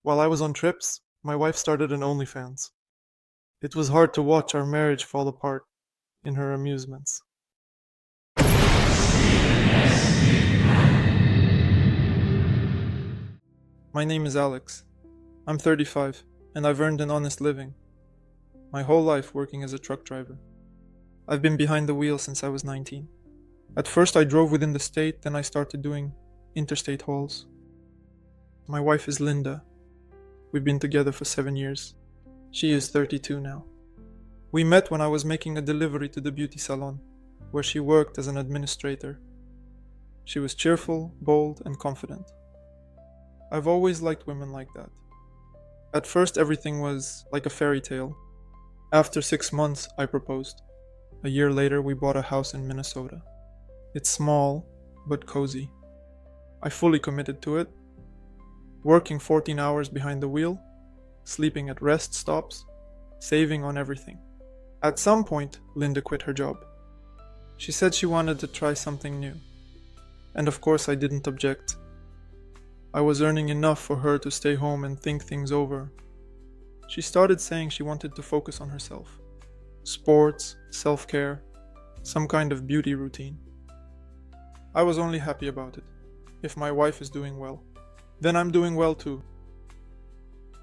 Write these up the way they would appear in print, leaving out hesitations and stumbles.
While I was on trips, my wife started an OnlyFans. It was hard to watch our marriage fall apart in her amusements. My name is Alex. I'm 35, and I've earned an honest living. My whole life working as a truck driver. I've been behind the wheel since I was 19. At first I drove within the state, then I started doing interstate hauls. My wife is Linda. We've been together for 7 years. She is 32 now. We met when I was making a delivery to the beauty salon, where she worked as an administrator. She was cheerful, bold, and confident. I've always liked women like that. At first everything was like a fairy tale. After 6 months, I proposed. A year later, we bought a house in Minnesota. It's small, but cozy. I fully committed to it, working 14 hours behind the wheel, sleeping at rest stops, saving on everything. At some point, Linda quit her job. She said she wanted to try something new. And of course I didn't object. I was earning enough for her to stay home and think things over. She started saying she wanted to focus on herself. Sports, self-care, some kind of beauty routine. I was only happy about it. If my wife is doing well, then I'm doing well too.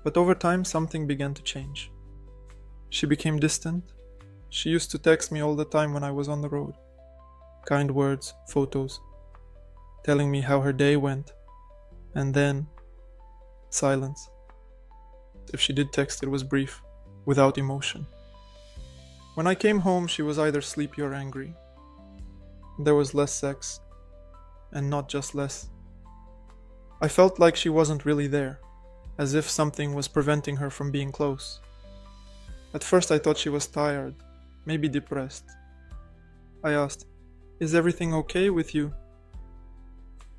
But over time something began to change. She became distant. She used to text me all the time when I was on the road. Kind words, photos, telling me how her day went. And then, silence. If she did text, it was brief, without emotion. When I came home, she was either sleepy or angry. There was less sex, and not just less. I felt like she wasn't really there, as if something was preventing her from being close. At first I thought she was tired, maybe depressed. I asked, "Is everything okay with you?"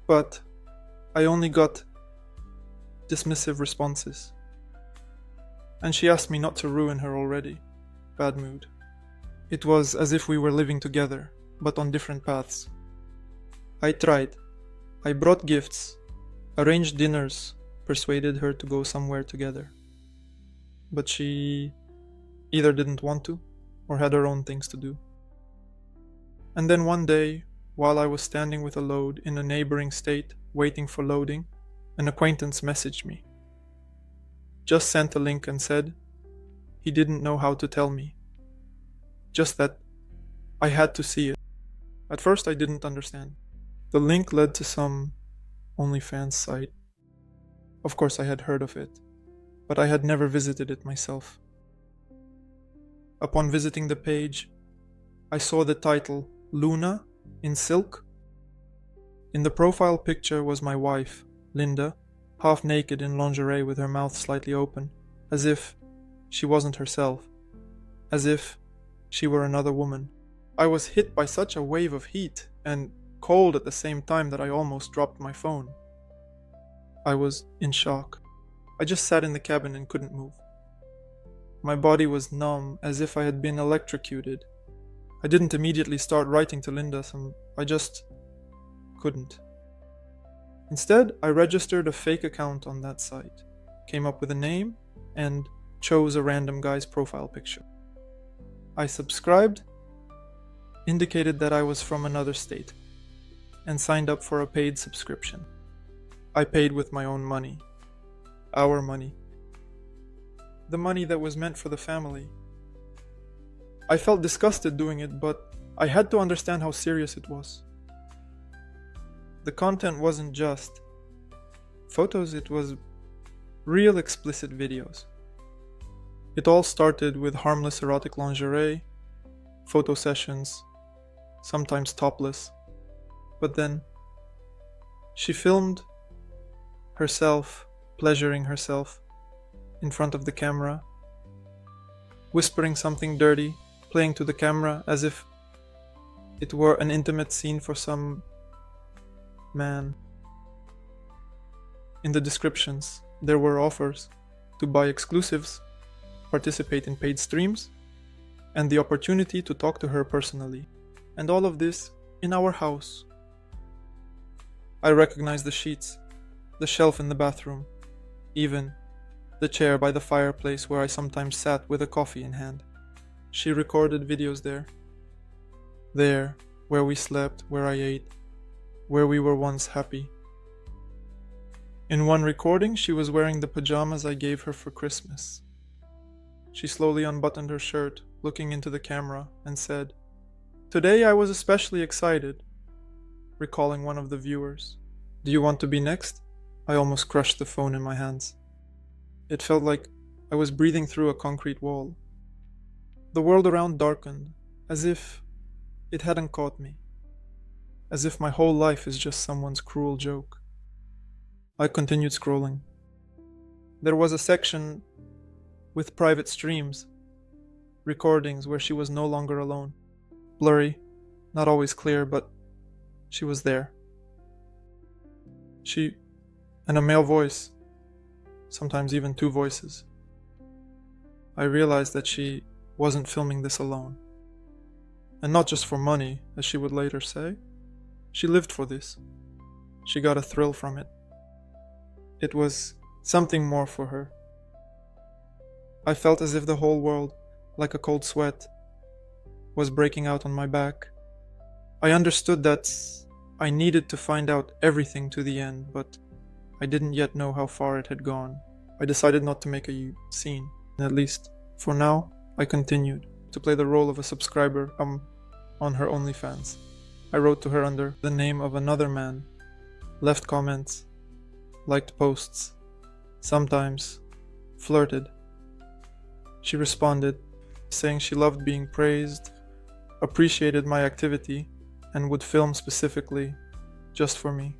But I only got dismissive responses. And she asked me not to ruin her already. Bad mood. It was as if we were living together, but on different paths. I tried. I brought gifts, arranged dinners, persuaded her to go somewhere together. But she either didn't want to, or had her own things to do. And then one day, while I was standing with a load in a neighboring state, waiting for loading, an acquaintance messaged me. Just sent a link and said he didn't know how to tell me. Just that I had to see it. At first I didn't understand. The link led to some OnlyFans site. Of course I had heard of it, but I had never visited it myself. Upon visiting the page, I saw the title Luna in silk. In the profile picture was my wife, Linda, half naked in lingerie with her mouth slightly open, as if she wasn't herself, as if she were another woman. I was hit by such a wave of heat and cold at the same time that I almost dropped my phone. I was in shock. I just sat in the cabin and couldn't move. My body was numb, as if I had been electrocuted. I didn't immediately start writing to Linda, I just couldn't. Instead, I registered a fake account on that site, came up with a name, and chose a random guy's profile picture. I subscribed, indicated that I was from another state, and signed up for a paid subscription. I paid with my own money. Our money. The money that was meant for the family. I felt disgusted doing it, but I had to understand how serious it was. The content wasn't just photos, it was real explicit videos. It all started with harmless erotic lingerie, photo sessions, sometimes topless. But then, she filmed herself, pleasuring herself, in front of the camera, whispering something dirty, playing to the camera as if it were an intimate scene for some man. In the descriptions, there were offers to buy exclusives, participate in paid streams, and the opportunity to talk to her personally. And all of this in our house. I recognized the sheets, the shelf in the bathroom, even the chair by the fireplace where I sometimes sat with a coffee in hand. She recorded videos there. There, where we slept, where I ate, where we were once happy. In one recording, she was wearing the pajamas I gave her for Christmas. She slowly unbuttoned her shirt, looking into the camera, and said, "Today I was especially excited," recalling one of the viewers. "Do you want to be next?" I almost crushed the phone in my hands. It felt like I was breathing through a concrete wall. The world around darkened, as if it hadn't caught me. As if my whole life is just someone's cruel joke. I continued scrolling. There was a section with private streams, recordings where she was no longer alone. Blurry, not always clear, but she was there. She, and a male voice, sometimes even two voices. I realized that she wasn't filming this alone. And not just for money, as she would later say. She lived for this. She got a thrill from it. It was something more for her. I felt as if the whole world, like a cold sweat, was breaking out on my back. I understood that I needed to find out everything to the end, but I didn't yet know how far it had gone. I decided not to make a scene. At least, for now, I continued to play the role of a subscriber on her OnlyFans. I wrote to her under the name of another man, left comments, liked posts, sometimes flirted. She responded, saying she loved being praised, appreciated my activity, and would film specifically just for me.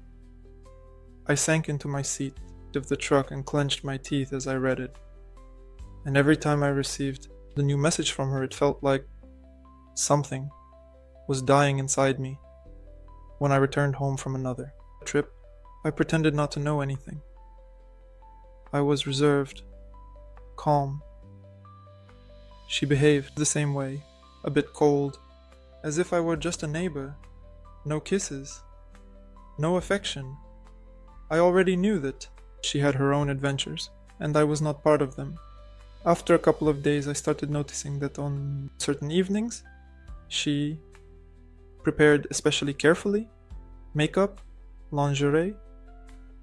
I sank into my seat of the truck and clenched my teeth as I read it. And every time I received the new message from her, it felt like something was dying inside me. When I returned home from another trip, I pretended not to know anything. I was reserved, calm. She behaved the same way, a bit cold, as if I were just a neighbor. No kisses, no affection. I already knew that she had her own adventures, and I was not part of them. After a couple of days, I started noticing that on certain evenings, she prepared especially carefully makeup, lingerie,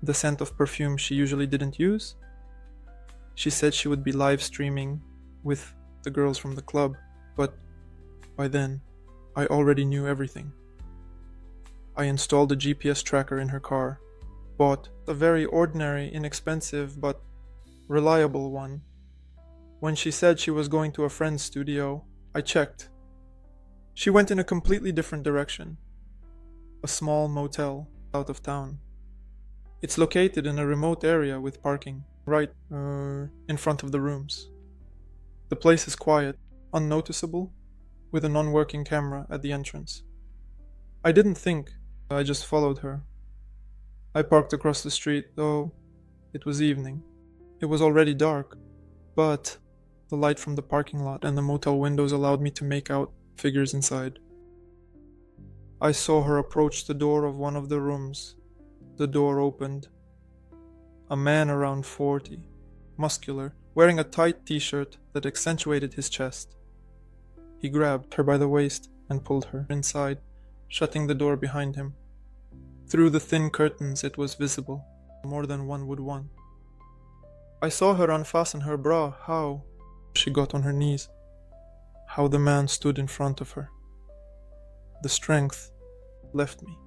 the scent of perfume she usually didn't use. She said she would be live streaming with the girls from the club, but by then, I already knew everything. I installed a GPS tracker in her car, bought a very ordinary, inexpensive, but reliable one. When she said she was going to a friend's studio, I checked. She went in a completely different direction. A small motel out of town. It's located in a remote area with parking, right in front of the rooms. The place is quiet, unnoticeable, with a non-working camera at the entrance. I didn't think, I just followed her. I parked across the street, though it was evening. It was already dark, but the light from the parking lot and the motel windows allowed me to make out figures inside. I saw her approach the door of one of the rooms. The door opened. A man around 40, muscular, wearing a tight t-shirt that accentuated his chest. He grabbed her by the waist and pulled her inside, shutting the door behind him. Through the thin curtains it was visible, more than one would want. I saw her unfasten her bra, how she got on her knees, how the man stood in front of her. The strength left me.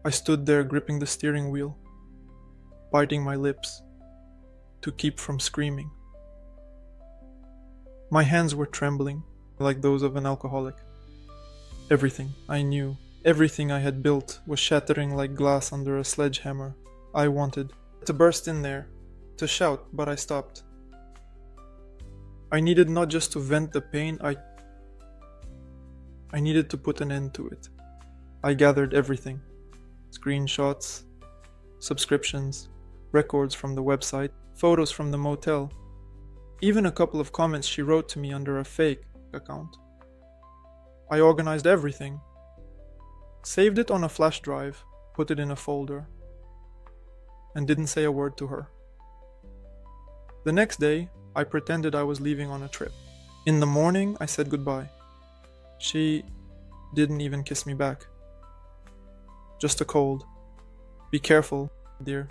I stood there gripping the steering wheel, biting my lips to keep from screaming. My hands were trembling like those of an alcoholic. Everything I knew, everything I had built was shattering like glass under a sledgehammer. I wanted to burst in there, to shout, but I stopped. I needed not just to vent the pain, I needed to put an end to it. I gathered everything. Screenshots, subscriptions, records from the website, photos from the motel, even a couple of comments she wrote to me under a fake account. I organized everything, saved it on a flash drive, put it in a folder, and didn't say a word to her. The next day, I pretended I was leaving on a trip. In the morning, I said goodbye. She didn't even kiss me back. Just a cold. Be careful, dear.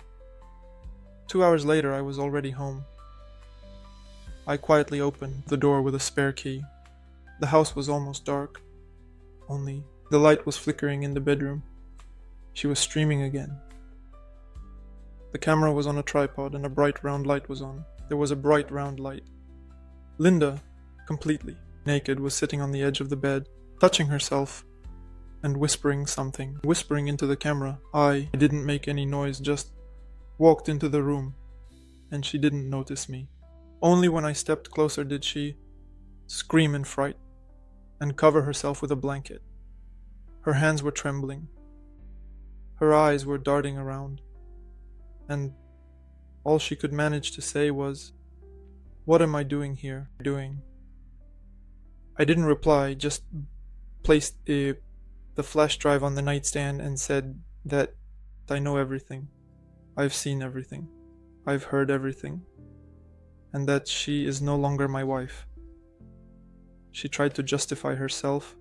2 hours later, I was already home. I quietly opened the door with a spare key. The house was almost dark. Only the light was flickering in the bedroom. She was streaming again. The camera was on a tripod and a bright round light was on. There was a bright round light. Linda, completely naked, was sitting on the edge of the bed, touching herself and whispering something, whispering into the camera. I didn't make any noise, just walked into the room, and she didn't notice me. Only when I stepped closer did she scream in fright and cover herself with a blanket. Her hands were trembling. Her eyes were darting around, and all she could manage to say was, "What am I doing here?" I didn't reply, just placed the flash drive on the nightstand and said that I know everything. I've seen everything. I've heard everything. And that she is no longer my wife. She tried to justify herself,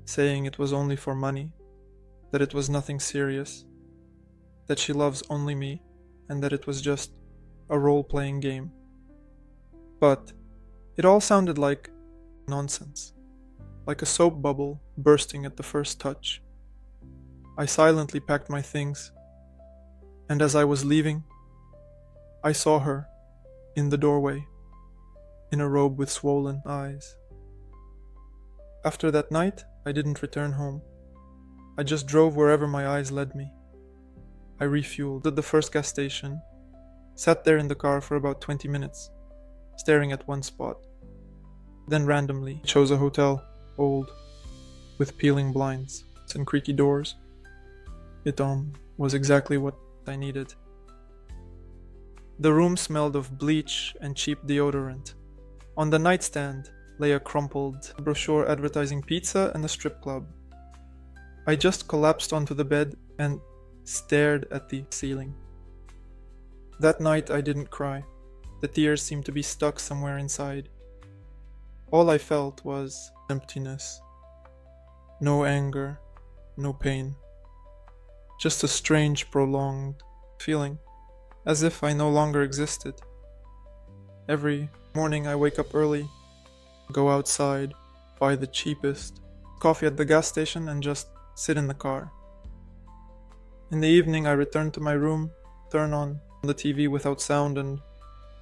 saying it was only for money, that it was nothing serious, that she loves only me, and that it was just a role-playing game. But it all sounded like nonsense, like a soap bubble bursting at the first touch. I silently packed my things, and as I was leaving, I saw her in the doorway, in a robe with swollen eyes. After that night, I didn't return home. I just drove wherever my eyes led me. I refueled at the first gas station, sat there in the car for about 20 minutes, staring at one spot. Then randomly chose a hotel, old, with peeling blinds and creaky doors. It was exactly what I needed. The room smelled of bleach and cheap deodorant. On the nightstand lay a crumpled brochure advertising pizza and a strip club. I just collapsed onto the bed and stared at the ceiling. That night I didn't cry. The tears seemed to be stuck somewhere inside. All I felt was emptiness. No anger, no pain. Just a strange, prolonged feeling, as if I no longer existed. Every morning I wake up early, go outside, buy the cheapest coffee at the gas station and just sit in the car. In the evening I return to my room, turn on the TV without sound and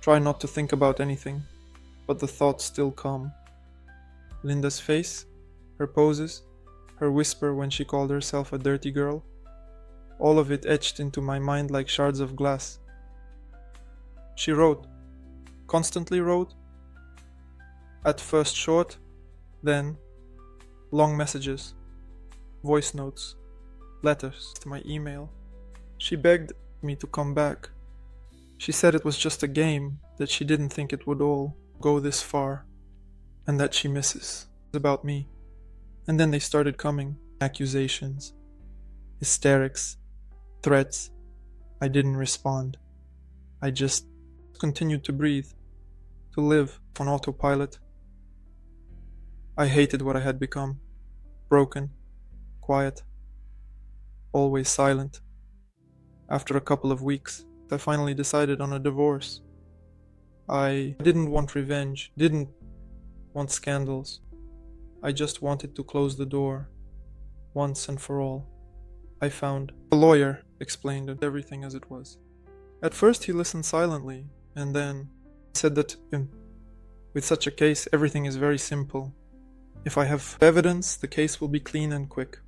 try not to think about anything, but the thoughts still come. Linda's face, her poses, her whisper when she called herself a dirty girl, all of it etched into my mind like shards of glass. She wrote, constantly wrote, at first short, then long messages, voice notes, letters to my email. She begged me to come back. She said it was just a game, that she didn't think it would all go this far, and that she misses about me. And then they started coming, accusations, hysterics, threats. I didn't respond. I just continued to breathe, to live on autopilot. I hated what I had become. Broken, quiet, always silent. After a couple of weeks, I finally decided on a divorce. I didn't want revenge, didn't want scandals. I just wanted to close the door, once and for all. I found a lawyer, explained everything as it was. At first he listened silently, and then said that with such a case everything is very simple. If I have evidence, the case will be clean and quick.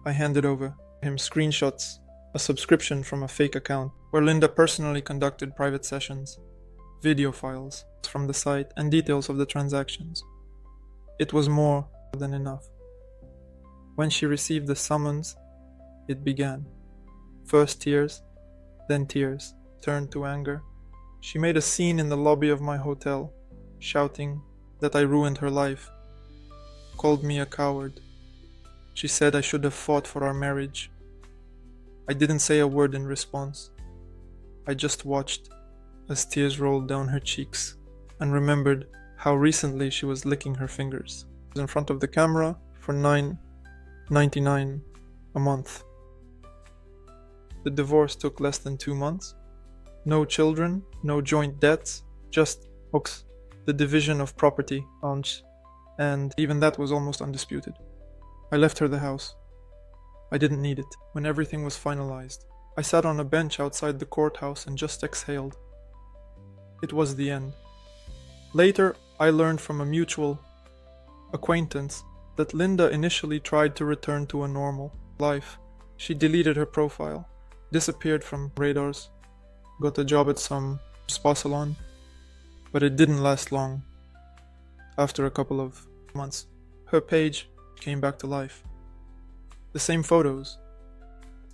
I handed over him screenshots, a subscription from a fake account, where Linda personally conducted private sessions, video files from the site, and details of the transactions. It was more than enough. When she received the summons, it began. First tears, then tears, turned to anger. She made a scene in the lobby of my hotel, shouting that I ruined her life, called me a coward. She said I should have fought for our marriage. I didn't say a word in response. I just watched, as tears rolled down her cheeks, and remembered how recently she was licking her fingers. I was in front of the camera for $9.99 a month. The divorce took less than 2 months. No children, no joint debts, just hooks, the division of property, and even that was almost undisputed. I left her the house. I didn't need it. When everything was finalized, I sat on a bench outside the courthouse and just exhaled. It was the end. Later, I learned from a mutual acquaintance that Linda initially tried to return to a normal life. She deleted her profile, disappeared from radars, got a job at some spa salon, but it didn't last long. After a couple of months, her page came back to life. The same photos,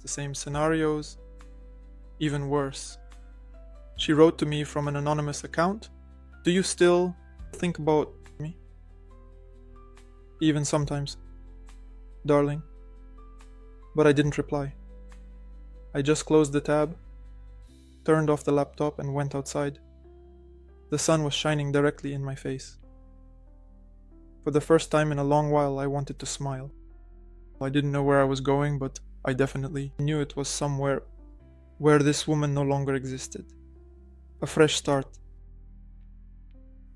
the same scenarios, even worse. She wrote to me from an anonymous account, "Do you still think about me? Even sometimes, darling." But I didn't reply. I just closed the tab, turned off the laptop and went outside. The sun was shining directly in my face. For the first time in a long while, I wanted to smile. I didn't know where I was going, but I definitely knew it was somewhere where this woman no longer existed. A fresh start.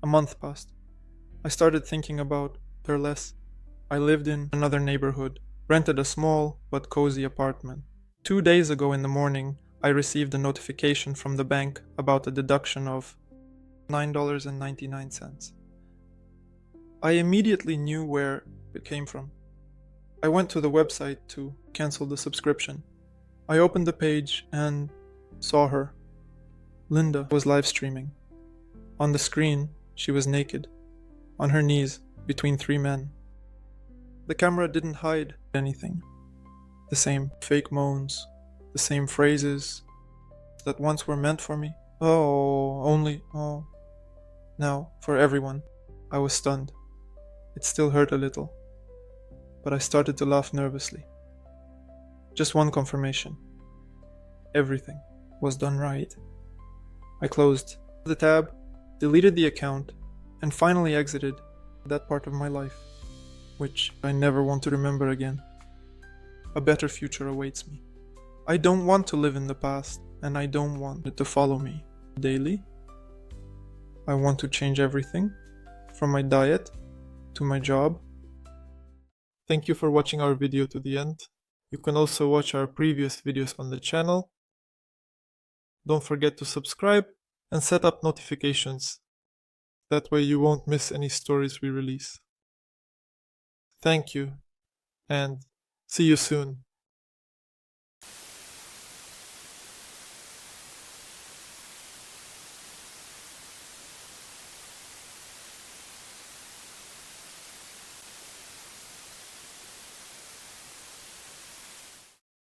A month passed. I started thinking about her less. I lived in another neighborhood, rented a small but cozy apartment. 2 days ago in the morning, I received a notification from the bank about a deduction of $9.99. I immediately knew where it came from. I went to the website to cancel the subscription. I opened the page and saw her. Linda was live streaming. On the screen, she was naked, on her knees between 3 men. The camera didn't hide anything. The same fake moans, the same phrases that once were meant for me. Oh. Now, for everyone. I was stunned. It still hurt a little, but I started to laugh nervously. Just one confirmation. Everything was done right. I closed the tab, deleted the account, and finally exited that part of my life, which I never want to remember again. A better future awaits me. I don't want to live in the past, and I don't want it to follow me daily. I want to change everything, from my diet to my job. Thank you for watching our video to the end. You can also watch our previous videos on the channel. Don't forget to subscribe and set up notifications. That way you won't miss any stories we release. Thank you, and see you soon.